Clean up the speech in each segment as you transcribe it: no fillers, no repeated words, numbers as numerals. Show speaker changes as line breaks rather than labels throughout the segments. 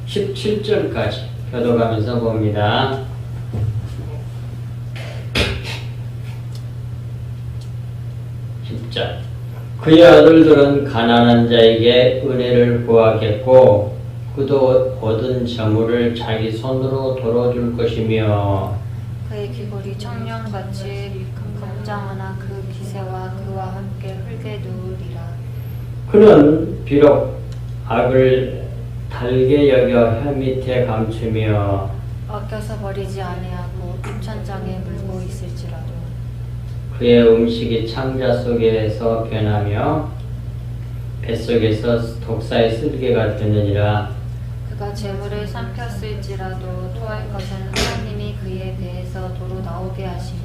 17절까지 교도가면서 봅니다. 10절. 그의 아들들은 가난한 자에게 은혜를 구하겠고 그도 얻은 재물을 자기 손으로 돌아줄 것이며
그의 귀골이 청년같이 검장하나 그 기세와 그와 함께 흙에 누우리라.
그는 비록 악을 달게 여겨 혀 밑에 감추며
아껴서 버리지 아니하고 입천장에 물고 있을지라도
그의 음식이 창자 속에서 변하며 뱃속에서 독사의 쓸개가 되느니라.
그가 재물을 삼켰을지라도 토할 것은 하나님이 그에 대해서 도로 나오게 하시니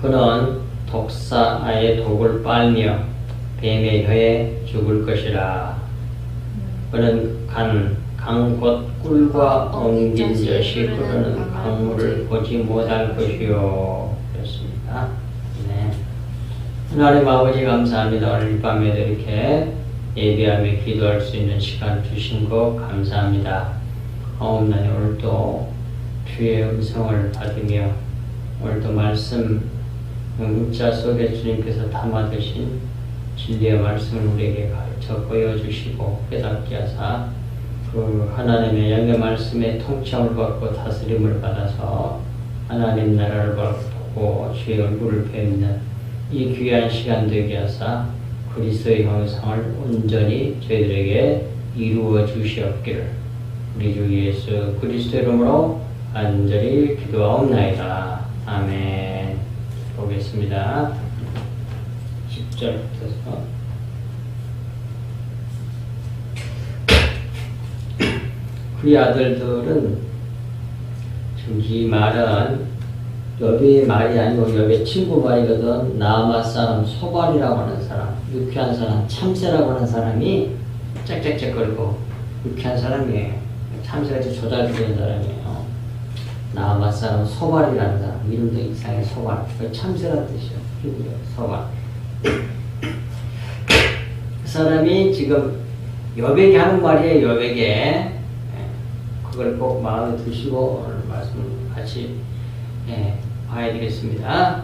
그는 독사의 독을 빨며 뱀의 혀에 죽을 것이라. 그는 강 곧 꿀과 엉긴 젖이 흐르는 강물을 보지 못할 것이요. 그렇습니다. 네. 하나님 아버지 감사합니다. 오늘 이 밤에도 이렇게 예배하며 기도할 수 있는 시간 주신 거 감사합니다. 하옵나니 오늘도 주의 음성을 받으며 오늘도 말씀 문자 속에 주님께서 담아두신 진리의 말씀을 우리에게 가르쳐 보여주시고 깨닫게 하사 그 하나님의 영의 말씀에 통치함을 받고 다스림을 받아서 하나님 나라를 보고 주의 얼굴을 뵙는 이 귀한 시간 되게 하사 그리스도의 형상을 온전히 저희들에게 이루어 주시옵기를 우리 주 예수 그리스도 이름으로 간절히 기도하옵나이다. 아멘. 보겠습니다. 10절부터 그의 아들들은 지금 이 말은 여비의 말이 아니고 여비의 친구 말이거든. 나아마 사람 소발이라고 하는 사람, 유쾌한 사람, 참새라고 하는 사람이 짹짹짹거리고 유쾌한 사람이에요. 참새같이 조달되는 사람이에요. 나아마 사람 소발이라는 사람, 이름도 이상해. 소발, 그 참새라는 뜻이에요. 히브리어 소발. 그 사람이 지금 여백이 하는 말이에요. 여백에 그걸 꼭 마음에 두시고 오늘 말씀 같이 봐야 되겠습니다.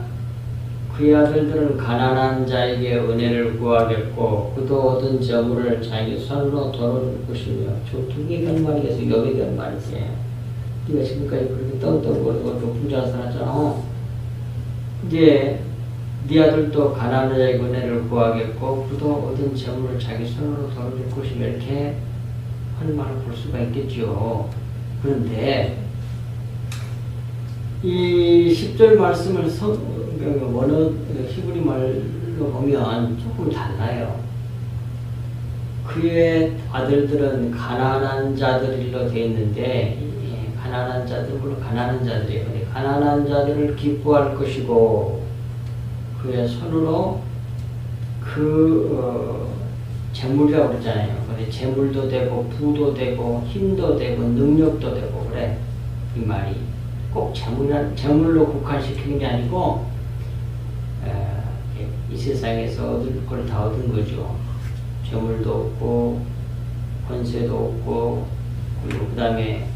그의 아들들은 가난한 자에게 은혜를 구하겠고 그도 얻은 재물을 자기 손으로 돌아줄 것이며 두개 한 말이겠어. 여백이 한 말이지. 네가 지금까지 그렇게 떵떵거리고 부자로 살았잖아. 이제 네 아들도 가난한 자에게 은혜를 구하겠고 그도 얻은 재물을 자기 손으로 돌아줄 것이며 이렇게 하는 말을 볼 수가 있겠죠. 그런데 이 10절 말씀을 원어 히브리 말로 보면 조금 달라요. 그의 아들들은 가난한 자들로 되어 있는데 가난한 자들 물론 가난한 자들이에요. 가난한 자들을 기뻐할 것이고 그의 손으로 재물이라고 그러잖아요. 근데 재물도 되고 부도 되고 힘도 되고 능력도 되고 그래. 이 말이 꼭 재물로 국한시키는 게 아니고 이 세상에서 얻을 걸 다 얻은 거죠. 재물도 없고 권세도 없고 그리고 그 다음에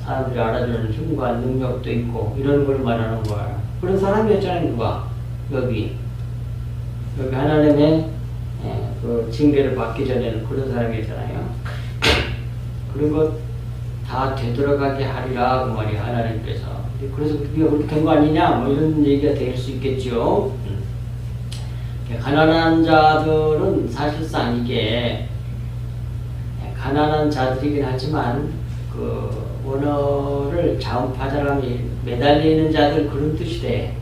사람들이 알아주는 힘과 능력도 있고 이런 걸 말하는 거야. 그런 사람이었잖아요. 누가? 여기 하나님의 그 징계를 받기 전에는 그런 사람이었잖아요. 그런 것 다 되돌아가게 하리라 그 말이야. 하나님께서. 그래서 네가 그렇게 된 거 아니냐 뭐 이런 얘기가 될 수 있겠죠. 가난한 자들은 사실상 이게 가난한 자들이긴 하지만 그 원어를 자음파자람이 매달려 있는 자들 그런 뜻이 돼.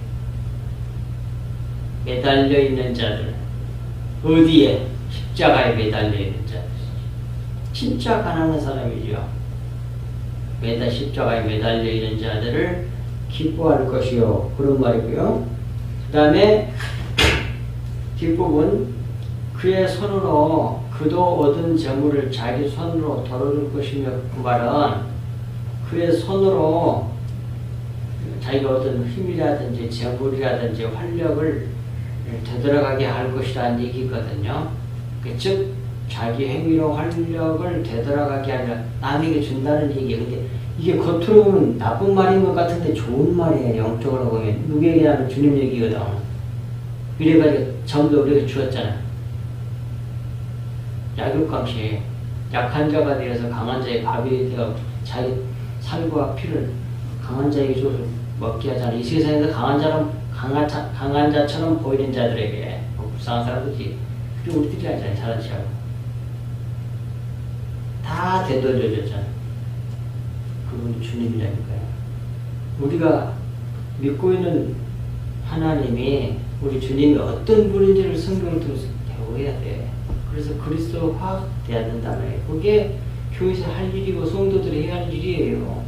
매달려 있는 자들. 어디에? 십자가에 매달려 있는 자들. 진짜 가난한 사람이죠. 십자가에 매달려 있는 자들을 기뻐할 것이요. 그런 말이고요. 그 다음에 뒷부분 그의 손으로 그도 얻은 재물을 자기 손으로 덜어줄 것이며 그 말은 그의 손으로 자기가 얻은 힘이라든지 재물이라든지 활력을 되돌아가게 할 것이라는 얘기거든요. 즉 자기 행위로 활력을 되돌아가게 아니라 남에게 준다는 얘기예요. 근데 이게 겉으로 보면 나쁜 말인 것 같은데 좋은 말이에요. 영적으로 보면. 누구에게 하면 주님 얘기거든. 이래가지고 전도 우리가 주었잖아. 약육강식. 약한 자가 되어서 강한 자의 밥이 되어 자기 살과 피를 강한 자에게 줘서 먹게 하잖아. 이 세상에서 강한 자처럼 보이는 자들에게 불쌍한 사람들이 그리고 우리들이 하잖아요. 잘난 체하고 다 되돌려줬잖아. 그분이 주님이라니까요. 우리가 믿고 있는 하나님이 우리 주님이 어떤 분인지를 성경을 통해서 배워야 돼. 그래서 그리스도 화돼야 된다는 거예요. 그게 교회에서 할 일이고 성도들이 해야 할 일이에요.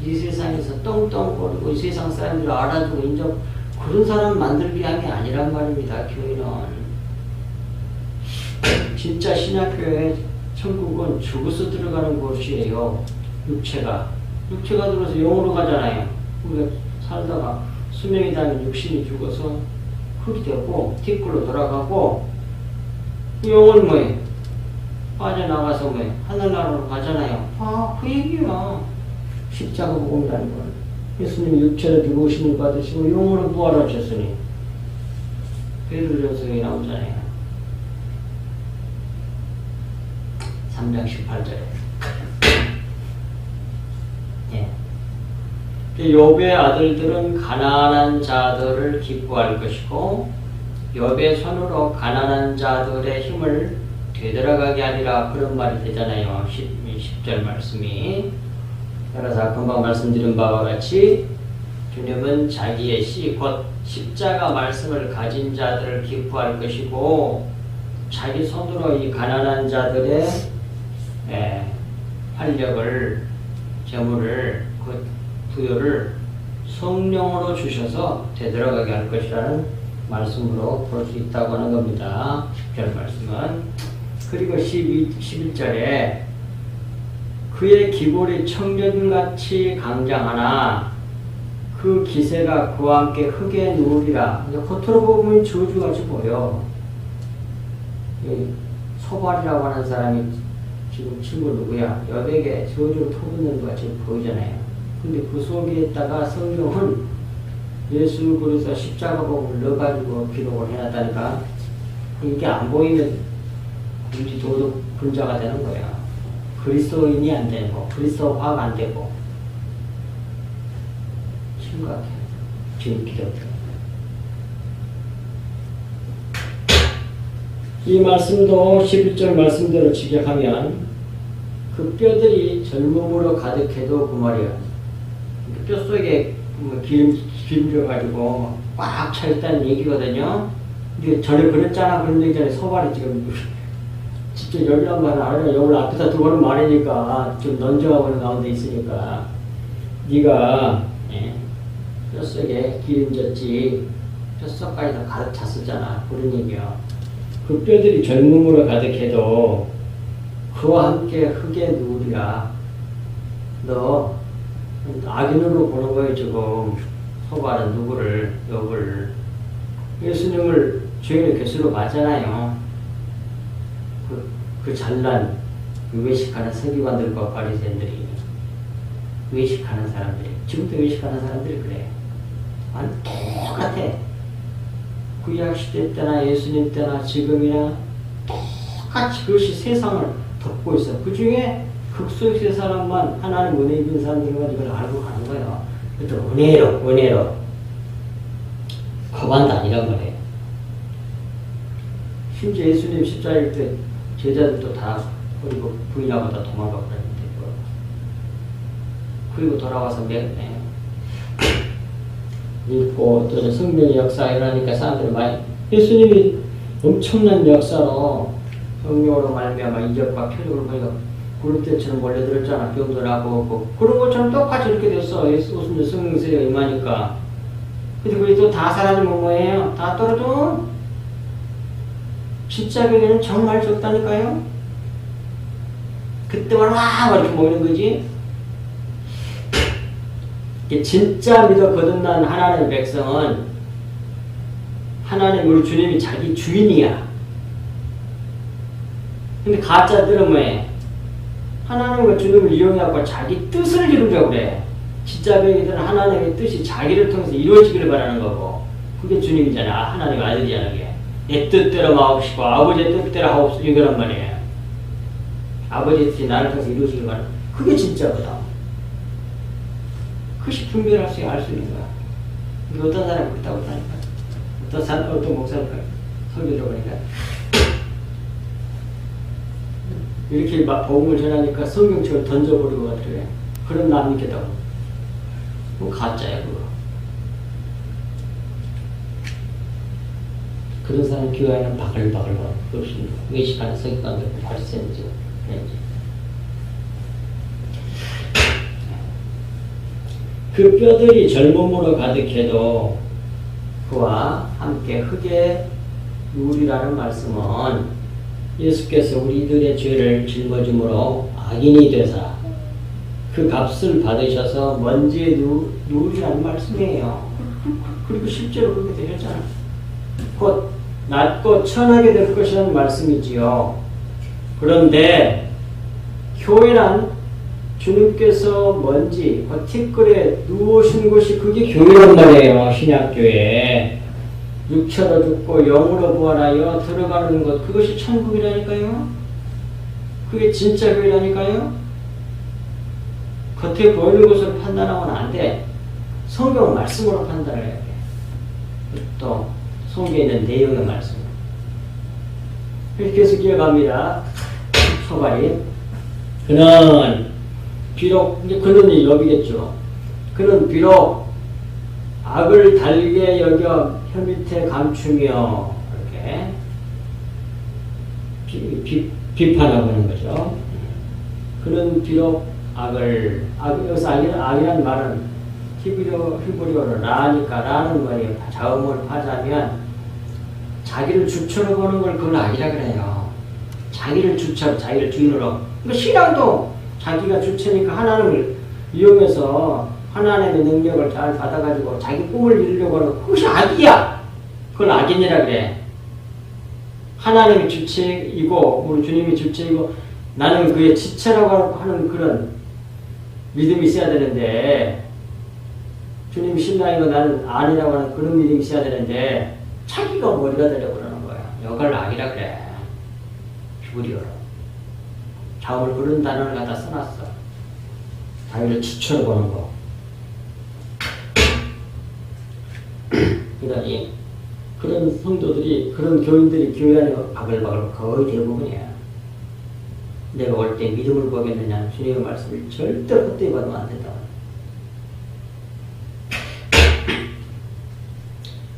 이 세상에서 떵떵거리고 이 세상 사람들을 알아주고 인정 그런 사람 만들기 위함이 아니란 말입니다. 교회는 진짜 신약교회 천국은 죽어서 들어가는 곳이에요. 육체가 들어서 영으로 가잖아요. 우리가 살다가 수명이 닿으면 육신이 죽어서 흙이 되고 티끌로 돌아가고 영은 뭐예요? 빠져나가서 뭐예요? 하늘나라로 가잖아요. 그 얘기야. 십자가 복음이라는 건. 예수님이 육체로 죽으심을 받으시고 영으로 부활하셨으니 베드로전서에 나오잖아요. 3장 18절에. 욥의 아들들은 가난한 자들을 기뻐할 것이고 욥의 손으로 가난한 자들의 힘을 되돌아가게 하리라 그런 말이 되잖아요. 10절 말씀이. 따라서 금방 말씀드린 바와 같이 주님은 자기의 씨 곧 십자가 말씀을 가진 자들을 기뻐할 것이고 자기 손으로 이 가난한 자들의 활력을 재물을 그 부여를 성령으로 주셔서 되돌아가게 할 것이라는 말씀으로 볼 수 있다고 하는 겁니다. 10절 말씀은. 그리고 11절에 그의 기골이 청년같이 강장하나 그 기세가 그와 함께 흙에 누우리라. 겉으로 보면 저주같이 보여. 소발이라고 하는 사람이 지금 친구 누구야? 욥에게 저주를 퍼붓는 것 같이 보이잖아요. 근데 그 속에 있다가 성경은 예수 그리스도 십자가 복음을 넣어가지고 기록을 해놨다니까 이게 안 보이면 굳이 도덕 분자가 되는 거야. 그리스도인이 안 되고 그리스도화가 안 되고 심각해. 지금 기독교. 이 말씀도 11절 말씀대로 직역하면 그 뼈들이 젊음으로 가득해도 그 말이야. 뼈 속에 기름져가지고 꽉 차있다는 얘기거든요. 근데 전에 그랬잖아. 그런 얘기잖아요. 소발이 지금 직접 열리란 말은 알아요. 여기 앞에다 두 번은 말이니까 좀 넌저하고는 가운데 있으니까 네가 뼛속에 기름졌지 뼛속까지 다 가득 찼었잖아. 그런 얘기야. 그 뼈들이 젊음으로 가득해도 그와 함께 흙에 누우리라. 너 악인으로 보는 거예요. 지금 소발은 누구를? 욥을. 예수님을 죄인의 괴수로 봤잖아요. 그 잘난 외식하는 서기관들과 바리새인들이 외식하는 사람들이 지금도 외식하는 사람들이 그래. 아니 똑같아. 구약 시대 때나 예수님 때나 지금이나 똑같이 그것이 세상을 덮고 있어. 그 중에 극소수의 사람만 하나님 은혜 입은 사람들만 이걸 알고 가는 거야. 또 은혜로 거만다 이런 거예요. 심지어 예수님 십자가일 때 제자들도 다 그리고 부인하고 다 도망가 버렸는데 그리고 돌아와서 읽고 또 성령의 역사 일어나니까 사람들이 많이 예수님이 엄청난 역사로 성령으로 말미암아 이적과 표적을 보니까 구름 때처럼 몰려들었잖아. 병도 나고 그런 것처럼 똑같이 이렇게 됐어. 예수님 성령세가 임하니까. 근데 그게 또 다 사라지면 뭐예요? 다 떨어져. 진짜 교회는 정말 적다니까요. 그때만 와 이렇게 모이는 거지. 진짜 믿어 거듭난 하나님의 백성은 하나님 우리 주님이 자기 주인이야. 근데 가짜들은 뭐예요? 하나님과 주님을 이용해갖고 자기 뜻을 이루려고 그래. 진짜 배기들은 하나님의 뜻이 자기를 통해서 이루어지기를 바라는 거고, 그게 주님이잖아. 하나님의 아들이잖아. 그게. 내 뜻대로 하고 싶고 아버지의 뜻대로 하고 싶고 이거란 말이에요. 아버지의 뜻이 나를 통해서 이루어지기를 바라는 거야. 그게 진짜거든. 그것이 분별할 수 알 수 있는 거야. 근데 어떤 사람이 그렇다고 하니까, 어떤 목사니까 설교 들어보니까 이렇게 막 복음을 전하니까 성경책을 던져버리고 가더래. 그럼 나 믿겠다고. 그거 가짜야 그거. 그런 사람 교회에는 바글바글 없습니다. 외식하는 성격관들 바리새인지 그 뼈들이 젊음으로 가득해도 그와 함께 흙에 누리라는 말씀은 예수께서 우리들의 죄를 짊어짐으로 악인이 되사 그 값을 받으셔서 먼지에 누리라는 말씀이에요. 그리고 실제로 그렇게 되셨잖아요. 곧 낮고 천하게 될 것이라는 말씀이지요. 그런데 교회란 주님께서 먼지, 티끌에 누우신 곳이 그게 교회란 말이에요. 신약교회. 육체로 죽고 영으로 부활하여 들어가는 것, 그것이 천국이라니까요. 그게 진짜 교회라니까요. 겉에 보이는 것으로 판단하고는 안 돼. 성경 말씀으로 판단을 해야 돼. 또 성경에 있는 내용의 말씀. 이렇게 해서 기억합니다. 초발이. 그는 비록, 이제 그는 여기겠죠. 그는 비록 악을 달게 여겨 혀 밑에 감추며 이렇게 비판하고 있는 거죠. 그는 비록 여기서 악이란 말은 히브리어로 라니까 라는 말이에요. 자음을 파자면 자기를 주체로 보는 걸 그걸 악이라 그래요. 자기를 주체로, 자기를 주인으로. 그러니까 신앙도 자기가 주체니까 하나님을 이용해서 하나님의 능력을 잘 받아가지고 자기 꿈을 이루려고 하는 그것이 악이야. 그걸 악인이라 그래. 하나님이 주체이고 우리 주님이 주체이고 나는 그의 지체라고 하는 그런 믿음이 있어야 되는데 주님이 신랑이고 나는 아니라고 하는 그런 믿음이 있어야 되는데 자기가 머리가 되려고 그러는 거야. 이걸 악이라 그래. 히브리어로. 자음을 그런 단어를 갖다 써놨어. 자기를 주체로 보는 거. 그러니 그런 성도들이 그런 교인들이 교회 안에 바글바글 거의 대부분이야. 내가 올 때 믿음을 보겠느냐 주님의 말씀을 절대 헛되이 받으면 안 된다.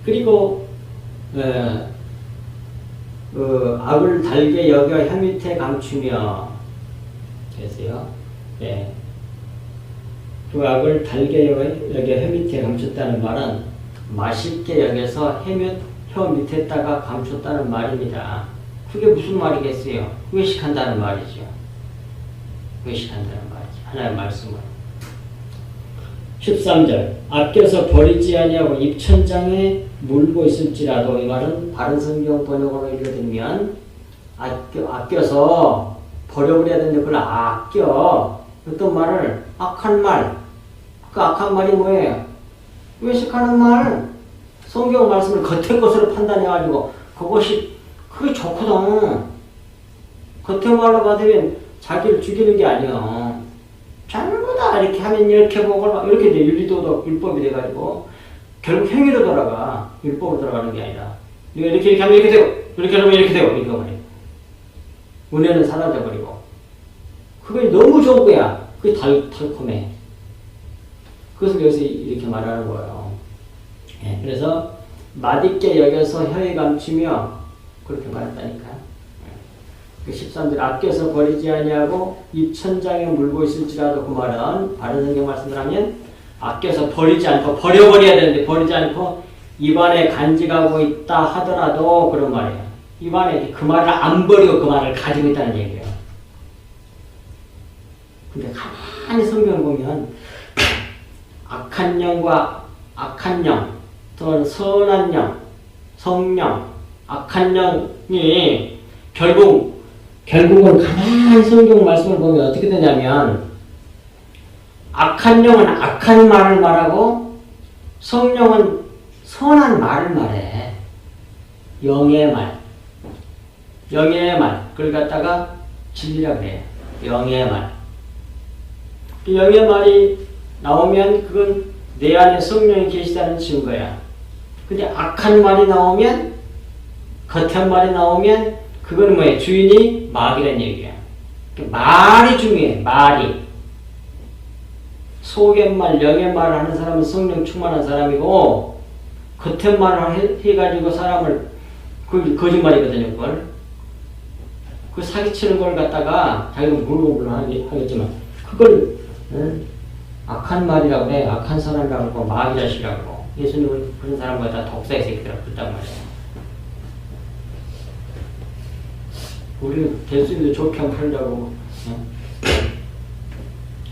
그리고 악을 달게 여겨 혀 밑에 감추며 계세요. 네. 그 악을 달게 여겨 혀 밑에 감췄다는 말은 맛있게 여겨서 혀 밑에다가 감췄다는 말입니다. 그게 무슨 말이겠어요? 외식한다는 말이죠. 외식한다는 말이죠. 하나의 말씀을. 13절 아껴서 버리지 아니하고 입천장에 물고 있을지라도 이 말은 바른 성경 번역으로 읽어드리면 아껴서 버려버려야 되는데 그걸 아껴. 어떤 말을 악한 말. 그 악한 말이 뭐예요? 외식하는 말. 성경 말씀을 겉의 것으로 판단해가지고 그게 좋거든. 겉의 말로 받으면 자기를 죽이는 게 아니야. 전부 다 이렇게 하면 이렇게 보고 이렇게 돼. 윤리도덕 율법이 돼가지고 결국 행위로 돌아가. 율법으로 돌아가는 게 아니라 이렇게 하면 이렇게 되고 이렇게 하면 이렇게 되고 이거 말이야. 은혜는 사라져버리고 그게 너무 좋은 거야. 그게 달콤해. 그것을 여기서 이렇게 말하는 거예요. 예, 그래서 맛있게 여겨서 혀에 감추며 그렇게 말했다니까. 13절 아껴서 버리지 아니하고 입천장에 물고 있을지라도 그 말은 바른 성경 말씀을 하면 아껴서 버리지 않고 버려버려야 되는데 버리지 않고 입안에 간직하고 있다 하더라도 그런 말이에요. 입안에 그 말을 안 버리고 그 말을 가지고 있다는 얘기예요. 근데 가만히 성경을 보면 악한 영과 악한 영 또는 선한 영, 성령, 악한 영이 결국 결국은 가만히 성경 말씀을 보면 어떻게 되냐면 악한 영은 악한 말을 말하고 성령은 선한 말을 말해. 영의 말. 영의 말. 그걸 갖다가 진리라고 그래요. 영의 말. 영의 말이 나오면 그건 내 안에 성령이 계시다는 증거야. 근데 악한 말이 나오면, 겉한 말이 나오면 그거는 뭐예요? 주인이 마귀란 얘기야. 말이 중요해. 말이. 속의 말, 영의 말을 하는 사람은 성령 충만한 사람이고 겉의 말을 해가지고 사람을 그 거짓말이거든요. 그걸. 그 사기치는 걸 갖다가 자기가 물고물고 하겠지만 그걸 악한 말이라고 해. 악한 사람이라고 하고 마귀 자식이라고 하고 예수님은 그런 사람보다 다 독사의 새끼라고 그랬단 말이에요. 우리는 예수님도 좋게 한번 풀려고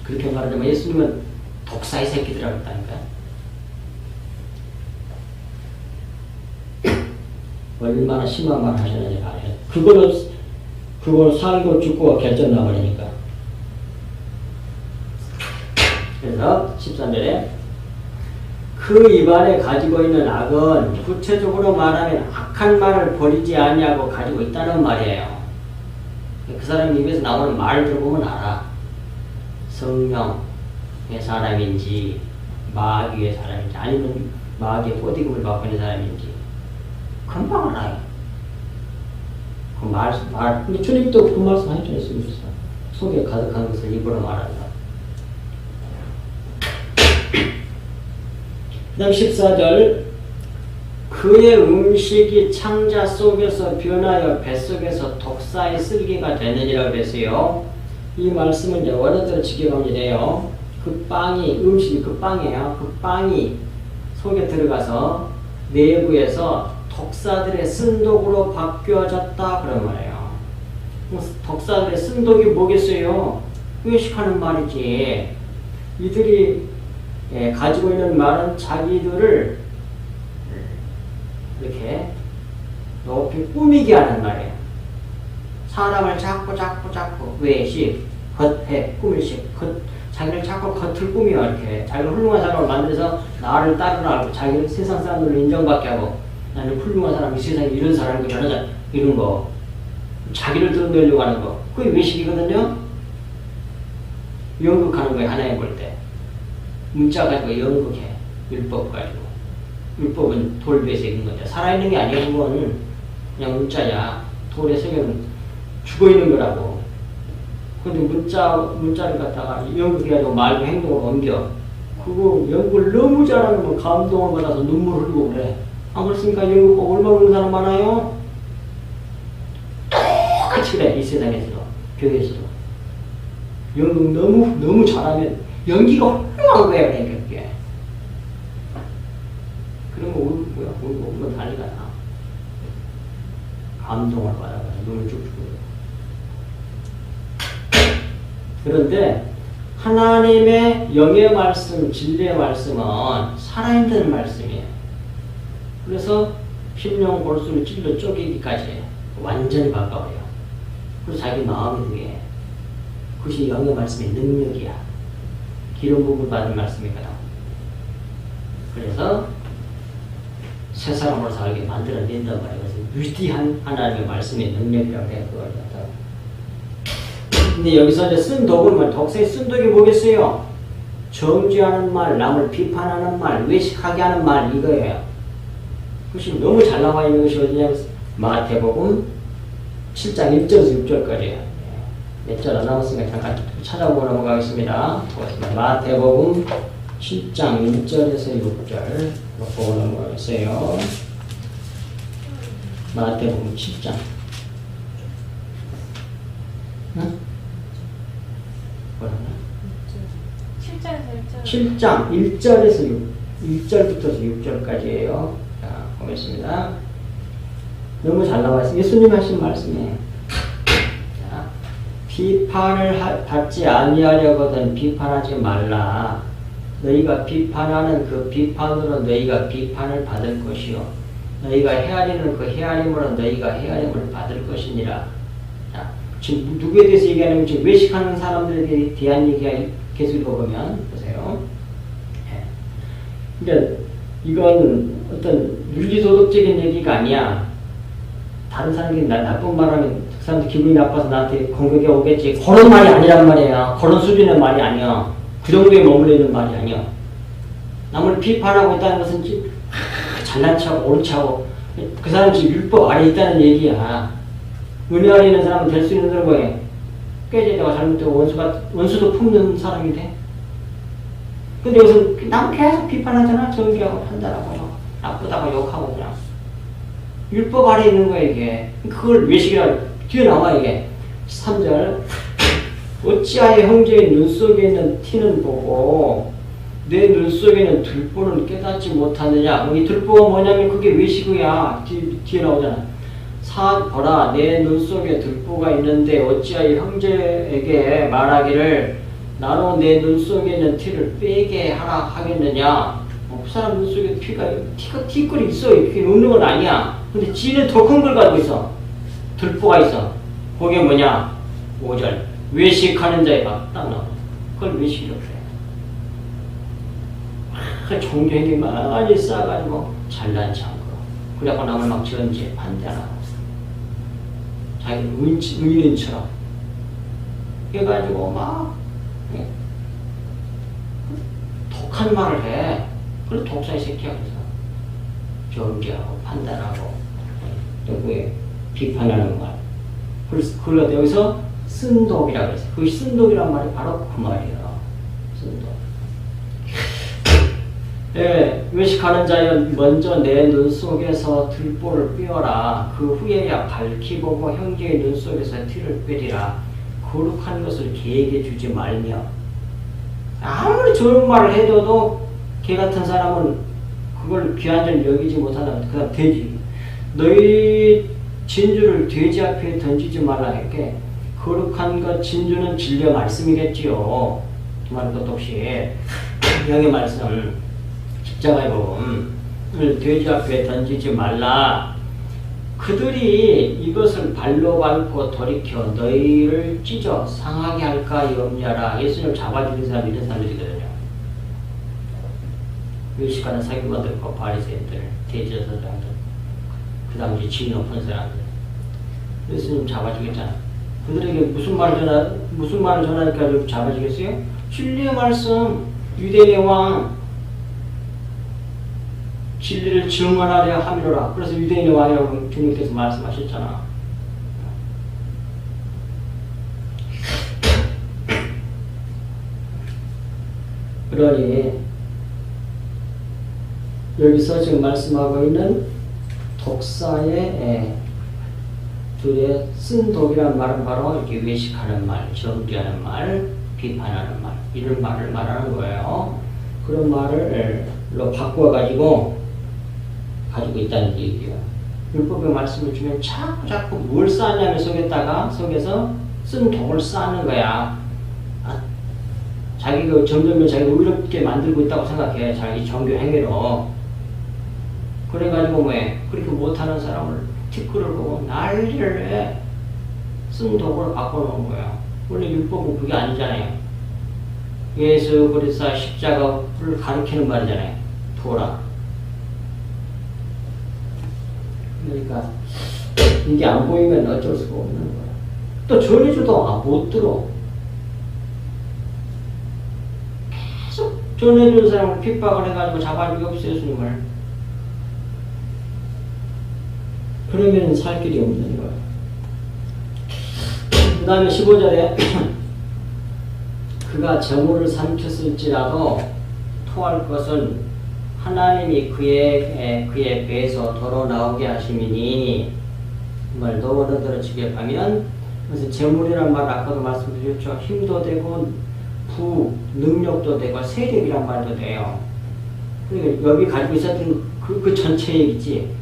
그렇게 말하자면 예수님은 독사의 새끼들이라고 했다니까. 얼마나 심한 말을 하셨는지 알아요. 그걸 살고 죽고가 결정 나버리니까. 그래서 13절에 그 입안에 가지고 있는 악은 구체적으로 말하면 악한 말을 버리지 아니하고 가지고 있다는 말이에요. 그 사람 입에서 나오는 말을 들어보면 알아. 성령의 사람인지 마귀의 사람인지 아니면 마귀의 꼬디금을 받고 있는 사람인지 금방 알아요. 그 말. 근데 주님도 그 말씀 해주셨어요. 속에 가득한 것을 입으로 말한다. 그 다음 14절 그의 음식이 창자 속에서 변하여 뱃속에서 독사의 쓸개가 되느니라 그랬어요. 이 말씀은 이제 원어대로 직역하면 돼요. 그 빵이, 음식이 그 빵이에요. 그 빵이 속에 들어가서 내부에서 독사들의 쓴독으로 바뀌어졌다 그런 말이에요. 독사들의 쓴독이 뭐겠어요? 외식하는 말이지. 이들이 가지고 있는 말은 자기들을 이렇게 높이 꾸미게 하는 말이에요. 사람을 자꾸 외식, 겉에 꾸밀식, 자기를 자꾸 겉을 꾸미어 이렇게 자기를 훌륭한 사람을 만들어서 나를 따르라고 자기를 세상 사람들로 인정받게 하고 나는 훌륭한 사람, 이 세상에 이런 사람이 변하자 이런 거 자기를 드러내려고 하는 거 그게 외식이거든요. 연극하는 거예요. 하나님 볼 때 문자 가지고 연극해. 율법 가지고 율법은 돌 위에 새긴 건데 살아있는 게 아니야. 그건 그냥 문자야. 돌에 새기면 죽어있는 거라고. 근데 문자를 갖다가 연극해가지고 말과 행동을 옮겨. 그거 연극을 너무 잘하면 감동을 받아서 눈물 흘리고 그래. 안 그렇습니까? 연극 보고 얼마나 그런 사람 많아요? 똑같이 그래. 이 세상에서도 교회에서도 연극 너무 잘하면 연기가 훌륭한 거야. 그러니까 그게. 그런 거 울면 난리가 나. 감동을 받아가지고 눈을 쭉쭉 흘려. 그런데 하나님의 영의 말씀, 진리의 말씀은 살아있는 말씀이에요. 그래서 심령 골수를 찔러 쪼개기까지 완전히 바꿔버려. 그래서 자기 마음이 그게 그것이 영의 말씀의 능력이야. 기름 부음을 받은 말씀이거든. 그래서 새 사람으로 살게 만들어낸단 말이에요. 그래서 위대한 하나님의 말씀의 능력이라고 해요. 그걸 갖다가. 근데 여기서 이제 쓴 독은 말, 독사의 쓴 독이 뭐겠어요? 정죄하는 말, 남을 비판하는 말, 외식하게 하는 말, 이거예요. 그것이 너무 잘 나와 있는 것이 어디냐면 마태복음 7장 1절에서 6절까지예요. 몇 절 안 남았으니까 잠깐 찾아보고 넘어가겠습니다. 마태복음 7장 1절에서 6절 보고 넘어가겠어요. 마태복음 7장. 응? 뭐라나? 7장 1절에서 1절부터 6절까지예요. 자, 보겠습니다. 너무 잘 나와 있어요. 예수님 하신 말씀이에요. 자, 비판을 받지 아니하려거든 비판하지 말라. 너희가 비판하는 그 비판으로 너희가 비판을 받을 것이요. 너희가 헤아리는 그 헤아림으로 너희가 헤아림을 받을 것이니라. 자, 지금 누구에 대해서 얘기하냐면 지금 외식하는 사람들에 대한 얘기가 계속 읽어보면 보세요. 그러니까 이건 어떤 윤리도덕적인 얘기가 아니야. 다른 사람들이 나쁜 말하면 그 사람들 기분이 나빠서 나한테 공격이 오겠지. 그런 말이 아니란 말이야. 그런 수준의 말이 아니야. 그 정도에 머물러 있는 말이 아니야. 남을 비판하고 있다는 것은 잘난 척하고 옳은 척하고 그 사람 지금 율법 아래 있다는 얘기야. 은혜 아래 있는 사람은 될 수 있는 대로 뭐해. 깨지다가 잘못되고 원수도 품는 사람이 돼. 근데 여기서 남 계속 비판하잖아. 정죄하고 판단하고 나쁘다고 욕하고 그냥. 율법 아래 있는 거야 이게. 그걸 외식이라 뒤에 나와 이게. 3절 어찌하여 형제의 눈 속에 있는 티는 보고 내 눈 속에는 들보는 깨닫지 못하느냐. 이 들보가 뭐냐면 그게 외식이야. 뒤에 나오잖아. 보라 내 눈 속에 들보가 있는데 어찌하여 형제에게 말하기를 나로 내 눈 속에 있는 티를 빼게 하라 하겠느냐. 그 사람 눈 속에 티끌이 있어. 그게 없는 건 아니야. 근데 지는 더 큰 걸 가지고 있어. 들보가 있어. 그게 뭐냐. 5절 외식하는 자의 밥 딱 나와. 그걸 외식이라고 그래. 종교행위 많이 쌓아가지고 잘난 척하고 그래갖고 남을 막 전지에 반대하고 자기 의인처럼 해가지고 막 독한 말을 해. 그래 독사의 새끼야. 그래서 정죄하고 판단하고 누구의 비판하는 말. 그래서 그걸 여기서 쓴독이라고 했어요. 그 쓴독이란 말이 바로 그 말이에요. 쓴독. 예, 외식하는 자여 먼저 내 눈 속에서 들보를 빼어라. 그 후에야 밝히 보고 형제의 눈 속에서 티를 빼리라. 거룩한 것을 걔에게 주지 말며. 아무리 좋은 말을 해도 걔 같은 사람은 그걸 귀한 줄 여기지 못하는 그냥 돼지. 너희 진주를 돼지 앞에 던지지 말라 했게. 거룩한 것 진주는 진리의 말씀이겠지요. 두말 것도 없이 영의 말씀 십자가의 복음을 돼지 앞에 던지지 말라. 그들이 이것을 발로 밟고 돌이켜 너희를 찢어 상하게 할까 염려하라. 예수님을 잡아주는 사람 이런 사람들이거든요. 외식하는 사기꾼들과 바리새인들, 대제사장들, 그 당시 지위 높은 사람들. 예수님 잡아주겠잖아. 그들에게 무슨 말을 전하니까 잡아주겠어요? 진리의 말씀, 유대인의 왕, 진리를 증언하려 함이로라. 그래서 유대인의 왕이라고 주님께서 말씀하셨잖아. 그러니 여기서 지금 말씀하고 있는 독사의 둘의 쓴 독이라는 말은 바로 이렇게 외식하는 말, 정죄하는 말, 비판하는 말, 이런 말을 말하는 거예요. 그런 말을로 바꿔가지고 가지고 있다는 얘기예요. 율법의 말씀을 주면 자꾸 뭘 쌓냐면 속에서 쓴 독을 쌓는 거야. 자기가 점점 자기가 의롭게 만들고 있다고 생각해. 자기 종교 행위로. 그래가지고 뭐해? 그렇게 못하는 사람을 티끌을 보고 난리를 해. 쓴 독을 바꿔놓은 거야. 원래 율법은 그게 아니잖아요. 예수 그리스도 십자가를 가리키는 말이잖아요. 도라. 그러니까 이게 안 보이면 어쩔 수가 없는 거야. 또 전해줘도 못 들어. 계속 전해주는 사람을 핍박을 해가지고 잡아주기 없어요, 예수님을. 그러면 살 길이 없는 거야. 그 다음에 15절에 그가 재물을 삼켰을지라도 토할 것은 하나님이 그의 배에서 덜어 나오게 하심이니. 정말 너희들을 지급하면 그래서 재물이란 말 아까도 말씀드렸죠. 힘도 되고 능력도 되고 세력이란 말도 돼요. 그러니까 여기 가지고 있었던 그 전체 얘기지.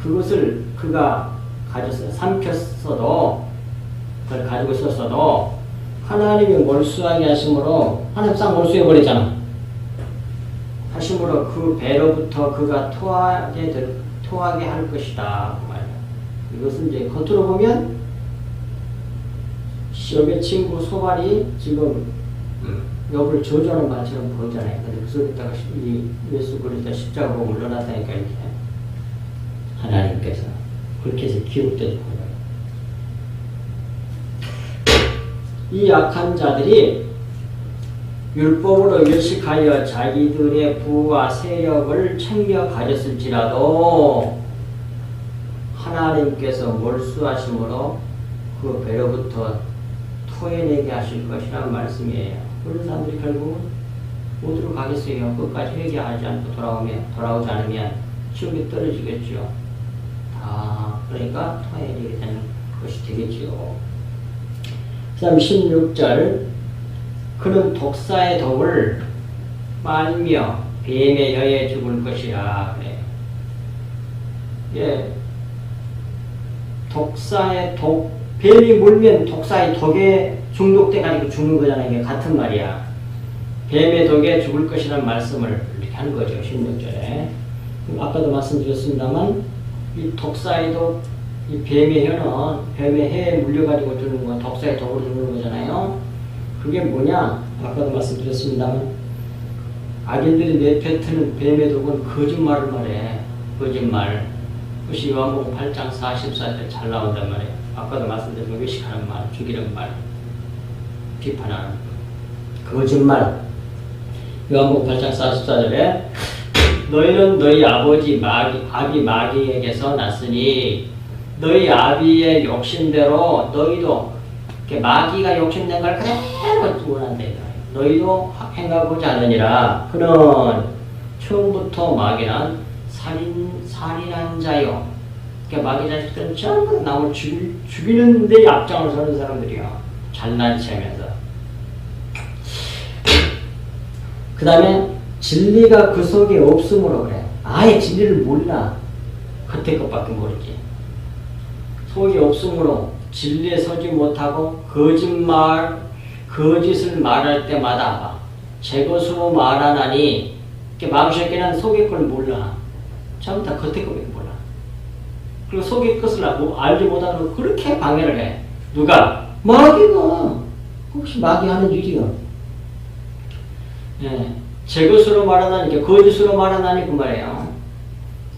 그것을 그가 가졌어요. 삼켰어도 그걸 가지고 있었어도 하나님이 몰수하게 하심으로 하나님 싹 몰수해버리잖아. 하심으로 그 배로부터 그가 토하게 할 것이다. 그 말이야. 이것은 이제 겉으로 보면 욥의 친구 소발이 지금 욥을 저주하는 말처럼 보이잖아요. 근데 그 속에다가 예수 그리스도 십자가로 물러났다니까 이렇게 하나님께서 그렇게 해서 기록되는 거예요. 이 약한 자들이 율법으로 열식하여 자기들의 부와 세력을 챙겨 가졌을지라도 하나님께서 몰수하심으로 그 배로부터 토해내게 하실 것이란 말씀이에요. 그런 사람들이 결국은 어디로 가겠어요? 끝까지 회개하지 않고 돌아오지 않으면 지옥에 떨어지겠죠. 다 그러니까 토해내게 되는 것이 되겠지요. 그 다음 16절 그는 독사의 독을 빨며 뱀의 혀에 죽을 것이라 그래요. 예, 독사의 독, 뱀이 물면 독사의 독에 중독돼가지고 죽는 거잖아요. 이게 같은 말이야. 뱀의 독에 죽을 것이라는 말씀을 이렇게 하는 거죠. 16절에. 아까도 말씀드렸습니다만 이 독사의 독, 이 뱀의 혀는 뱀의 혀에 물려가지고 죽는 건 독사의 독으로 죽는 거잖아요. 그게 뭐냐? 아까도 말씀드렸습니다만 악인들이 내뱉는 뱀의 독은 거짓말을 말해. 거짓말. 그것이 요한복음 8장 44절 잘 나온단 말이에요. 아까도 말씀드린 외식하는 말, 죽이는 말, 비판하는 거짓말. 요한복음 8장 44절에 너희는 너희 아버지 아비 마귀에게서 났으니 너희 아비의 욕심대로 너희도 마귀가 욕심낸 걸 그대로 원한다. 너희도 행하고자 하느니라. 그는 처음부터 마귀는 살인한 자요. 마귀 자식들은 전부 남을 죽이는 데 앞장을 서는 사람들이야. 잘난 체하면서. 그 다음에 진리가 그 속에 없으므로 그래. 아예 진리를 몰라. 겉에 것밖에 모르지. 속이 없으므로 진리에 서지 못하고 거짓을 말할 때마다 제 것으로 말하나니 마귀새끼는 속의 걸 몰라. 전부 다 겉의 것밖에 몰라. 그리고 속의 것을 알지 못하고 그렇게 방해를 해. 누가? 마귀가. 혹시 마귀 하는 일이야. 예. 제 것으로 말하나니, 거짓으로 말하나니 그 말이에요.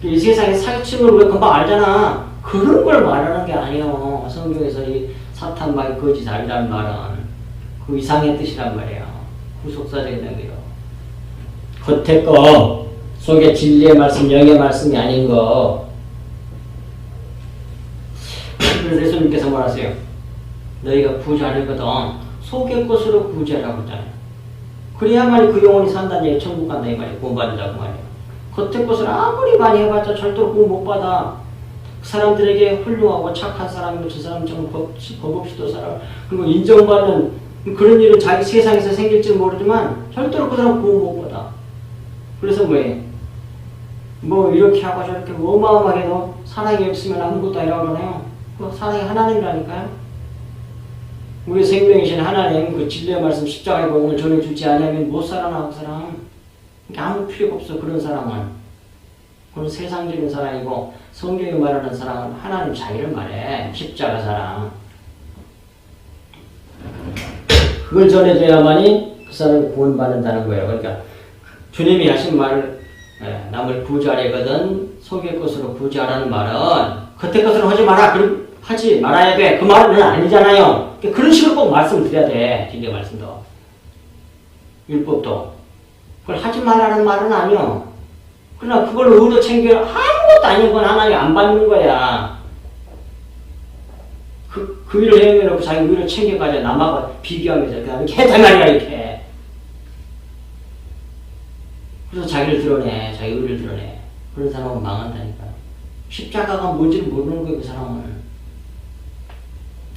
이 세상에 사기치는 걸 우리가 금방 알잖아. 그런 걸 말하는 게 아니에요. 성경에서 이 사탄 마귀 거짓 아니라는 말은 그 이상의 뜻이란 말이에요. 후속사적인 거예요. 겉에 거, 속에 진리의 말씀, 영의 말씀이 아닌 거. 그래서 예수님께서 뭐하세요? 너희가 구제하려거든 속의 것으로 구제하라고 했잖아요. 그래야만 그 영혼이 산다는 얘기, 천국 간다 이 말이에요. 구원받는다고 말이에요. 겉의 것을 아무리 많이 해봤자 절대로 구원 못 받아. 그 사람들에게 훌륭하고 착한 사람이고 저 사람 좀 법 없이도 살아. 그리고 인정받는 그런 일은 자기 세상에서 생길지 모르지만 절대로 그 사람 구원 못 받아. 그래서 뭐해? 뭐 이렇게 하고 저렇게 어마어마하게도 사랑이 없으면 아무것도 아니라고 그러네요. 그 사랑이 하나님이라니까요. 우리 생명이신 하나님 그 진리의 말씀 십자가의 복음을 전해주지 않으면 못 살아나 그 사람. 아무 필요가 없어. 그런 사람은. 그건 세상적인 사랑이고 성경이 말하는 사랑은 하나님 자기를 말해. 십자가 사랑. 그걸 전해줘야만이 그 사람이 구원받는다는 거예요. 그러니까 주님이 하신 말을 남을 구제하려거든 속의 것으로 구제하라는 말은 겉의 것으로 하지 마라. 하지 말아야 돼. 그 말은 아니잖아요. 그런 식으로 꼭 말씀을 드려야 돼. 진리의 말씀도. 율법도. 그걸 하지 말라는 말은 아니요. 그러나 그걸 의로 챙겨 아무것도 아니고 그건 하나님 안 받는 거야. 그 일을 해놓고 자기 의로 챙겨가지고 남하고 비교하면서 그 다음에 개장하리라 이렇게. 그래서 자기를 드러내. 자기 의를 드러내. 그런 사람은 망한다니까. 십자가가 뭔지를 모르는 거예요. 그 사람은.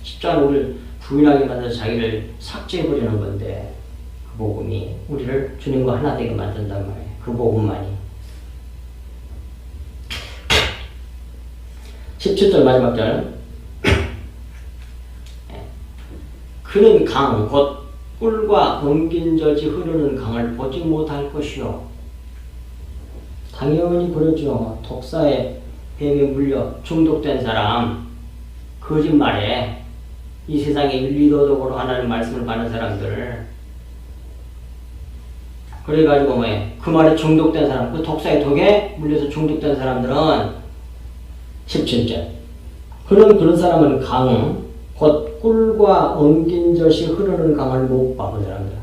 십자가는 우리를 부인하게 만들어서 자기를 삭제해버리는 건데 그 복음이 우리를 주님과 하나 되게 만든단 말이에요. 그 복음만이. 17절 마지막 절. 그는 강, 곧 꿀과 엉긴 젖이 흐르는 강을 보지 못할 것이요. 당연히 그러죠. 독사에 뱀에 물려 중독된 사람, 거짓말에 이 세상에 윤리도덕으로 하나님 말씀을 받는 사람들. 그래가지고 뭐예요? 그 말에 중독된 사람, 그 독사의 독에 물려서 중독된 사람들은 17절. 그런 사람은 곧 꿀과 엉긴 젖이 흐르는 강을 못 봐, 그 사람들.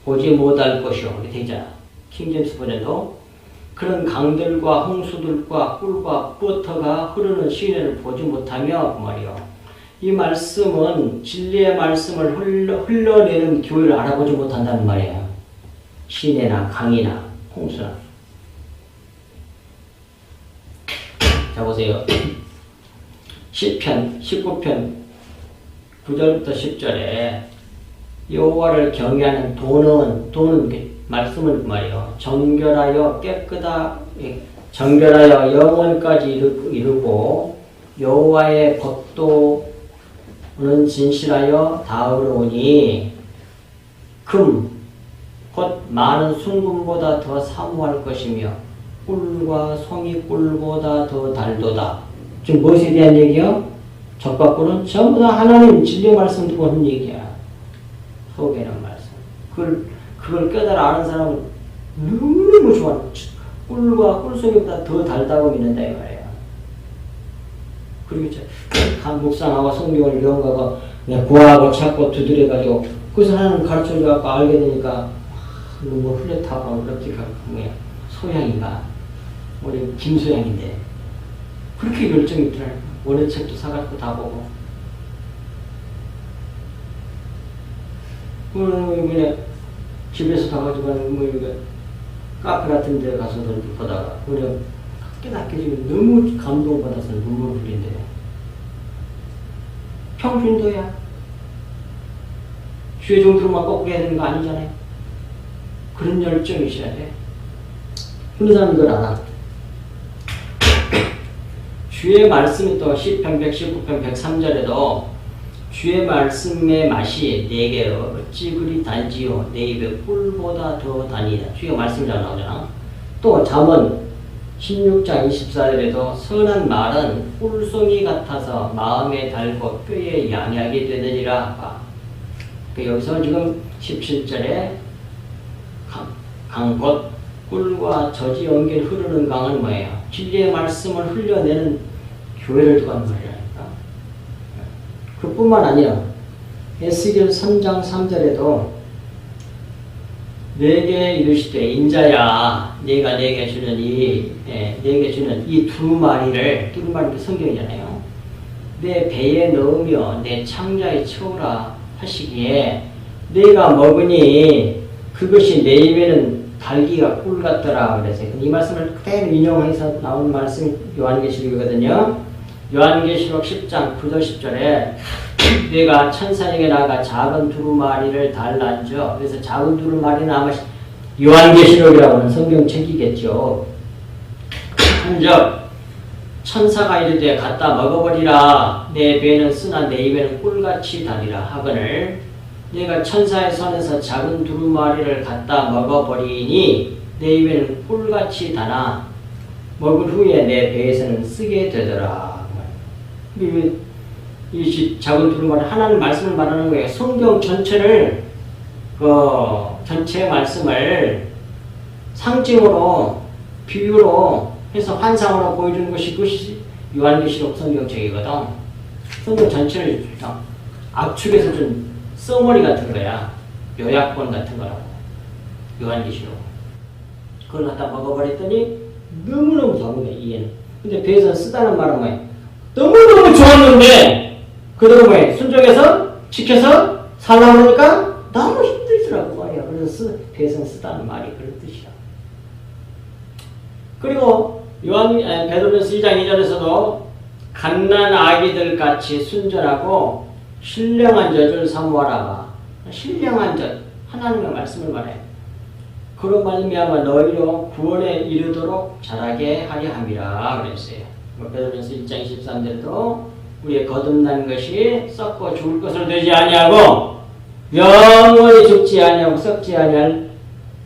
보지 못할 것이요. 우리 되잖아. 킹제임스 버전도 그런 강들과 홍수들과 꿀과 버터가 흐르는 시내를 보지 못하며 그 말이요. 이 말씀은 진리의 말씀을 흘러내는 교회를 알아보지 못한다는 말이에요. 시내나 강이나 홍수나. 자 보세요. 시편 19편 9절부터 10절에 여호와를 경외하는 돈은 말씀을 말이요. 정결하여 영원까지 이르고 여호와의 법도는 진실하여 다으로오니 곧 많은 순금보다 더 사모할 것이며 꿀과 송이 꿀보다 더 달도다. 지금 무엇에 대한 얘기요? 적과꿀은 전부 다 하나님 진리의 말씀 듣고 하는 얘기야. 속에는 말씀. 그걸 깨달아 아는 사람은 너무너무 좋아. 꿀과 꿀송이보다 더 달다고 믿는다 이 말이야. 그리고 묵상하고 성경을 연구하고 구하고 찾고 두드려가지고 그것을 하나님 가르쳐줘갖고 알게 되니까 너무 흘렸다고 그렇게 뭐야 소양인가 우리 김소양인데 그렇게 열정이 있더라고. 원래 책도 사갖고 다 보고 그냥 집에서 가가지고 뭐 이거 카페 같은 데 가서도 보다가 그냥 깨닫게 지금 너무 감동받아서 눈물 흘린대. 평균도야. 주의 종들만 꼭 해야 되는 거 아니잖아요. 그런 열정이 있어야 돼. 그런 사람은 이걸 알아. 주의 말씀이 또 시편 119편 103절에도 주의 말씀의 맛이 내게 어찌 그리 단지요 내 입에 꿀보다 더 다니다. 주의 말씀이라고 나오잖아. 또 잠언 16장 24절에도 선한 말은 꿀송이 같아서 마음에 달고 뼈에 양약이 되느니라. 여기서 지금 17절에 곧 꿀과 젖이 엉긴 흐르는 강은 뭐예요? 진리의 말씀을 흘려내는 교회를 두고 하는 말이라니까. 그뿐만 아니라 에스겔 3장 3절에도 내게 이르시되 인자야 내가 내게 주는 이 두루마리를 성경이잖아요. 내 배에 넣으며 내 창자에 채우라 하시기에 내가 먹으니 그것이 내 입에는 달기가 꿀 같더라. 그래서 이 말씀을 그대로 인용해서 나온 말씀이 요한계시록이거든요. 요한계시록 10장 9절 10절에 내가 천사에게 나가 작은 두루마리를 달라앉아. 그래서 작은 두루마리는 아마 요한계시록이라고 하는 성경책이겠죠. 한적 천사가 이르되 갖다 먹어버리라. 내 배는 쓰나 내 입에는 꿀같이 달이라 하거늘 내가 천사의 손에서 작은 두루마리를 갖다 먹어버리니 내 입에는 꿀같이 다나 먹은 후에 내 배에서는 쓰게 되더라. 이 작은 두루마리 하나님 말씀을 말하는 거예요. 성경 전체를 전체 말씀을 상징으로 비유로 해서 환상으로 보여주는 것이 그것이 요한계시록 성경책이거든. 성경 전체를 압축해서 준 써머리 같은 거야. 요약본 같은 거라고. 요한계시록. 그걸 갖다 먹어버렸더니 너무너무 좋은 거야, 이해는. 근데 배에서 쓰다는 말은 뭐야? 너무너무 좋았는데, 그대로 뭐야? 순종해서, 지켜서, 살라고 하니까 너무 힘들더라고 말이야. 그래서 배에서 쓰다는 말이 그런 뜻이야. 그리고 베드로전서 2장 2절에서도 갓난 아기들 같이 순전하고 신령한 젖을 사모하라. 신령한 젖, 하나님의 말씀을 말해. 그런 말미암아 너희로 구원에 이르도록 자라게 하려 함이라 그랬어요. 베드로전서 1장 23절도 우리의 거듭난 것이 썩고 죽을 것을 되지 아니하고 영원히 죽지 아니하고 썩지 아니할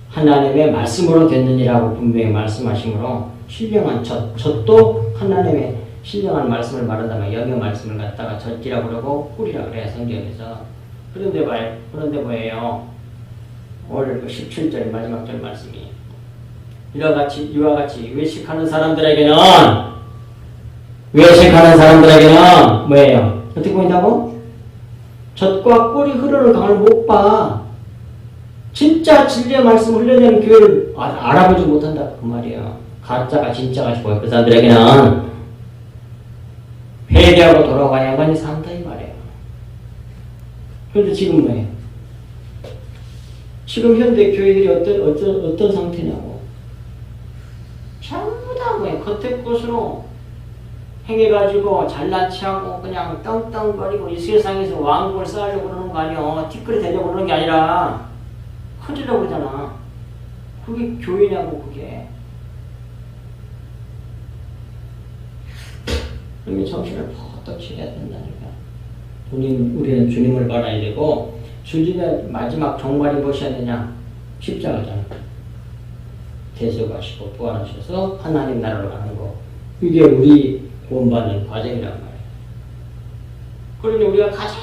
하나님의 말씀으로 됐느니라고 분명히 말씀하시므로 신령한 젖도 하나님의 신령한 말씀을 말한다면 영의 말씀을 갖다가 젖기라고 그러고 꿀이라고 그래요, 성경에서. 그런데 뭐예요? 오늘 그 17절 마지막 절 말씀이 이와 같이 외식하는 사람들에게는 뭐예요? 어떻게 보인다고? 젖과 꿀이 흐르는 강을 못 봐. 진짜 진리의 말씀 흘려내는 교회를 알아보지 못한다 그 말이에요. 가짜가 진짜가 보여. 그 사람들에게는 회개하고 돌아가야만이 산다 이 말이에요. 그런데 지금 뭐예요? 지금 현대 교회들이 어떤 상태냐고. 전부 다 뭐예요? 겉에 것으로 행해가지고 잘난 체하고 그냥 떵떵거리고 이 세상에서 왕국을 쌓으려고 그러는 거 아니야. 티끌이 되려고 그러는 게 아니라 커지려고 그러잖아. 그게 교회냐고 그게. 그러면 정신을 퍼뜩 차려야 된다니까. 우리는 주님을 바라야 되고 주님의 마지막 종말이 무엇이었느냐? 십자가잖아. 대속하시고 부활하셔서 하나님 나라로 가는 거. 이게 우리 구원받는 과정이란 말이에요. 그러니 우리가 가장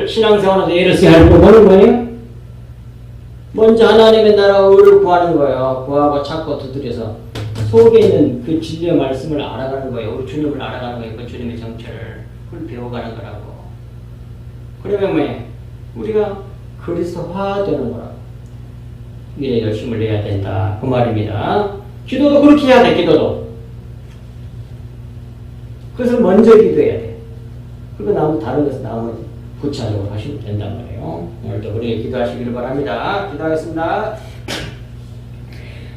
신앙생활에서 예를 써야 할 부분은 뭐예요? 먼저 하나님의 나라와 의를 구하는 거예요. 구하고 찾고 두드려서 속에 있는 그 진리의 말씀을 알아가는 거예요. 우리 주님을 알아가는 거예요. 그 주님의 정체를. 그걸 배워가는 거라고. 그러면 뭐예요? 우리가 그리스도화되는 거라고. 미래 열심을 내야 된다. 그 말입니다. 기도도 그렇게 해야 돼. 기도도. 그래서 먼저 기도해야 돼. 그리고 다른 것은 나머지 구체적으로 하시면 된단 말이에요. 오늘도 우리 기도하시기를 바랍니다. 기도하겠습니다.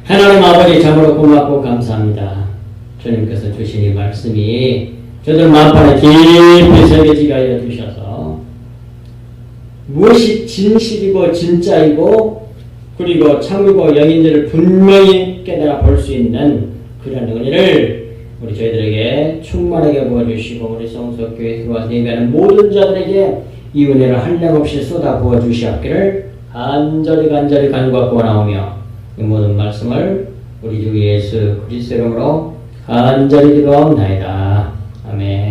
하나님 아버지 참으로 고맙고 감사합니다. 주님께서 주신 이 말씀이 저들 마음판에 깊이 새겨지게 하여 주셔서 무엇이 진실이고 진짜이고 그리고 참이고 영인지를 분명히 깨달아 볼 수 있는 그런 은혜를 우리 저희들에게 충만하게 부어주시고 우리 성서교회에 들어와서 예배하는 모든 자들에게 이 은혜를 한량없이 쏟아 부어주시옵기를 간절히 간구하고 원하오며 이 모든 말씀을 우리 주 예수 그리스도 이름으로 간절히 기도하옵나이다. 아멘.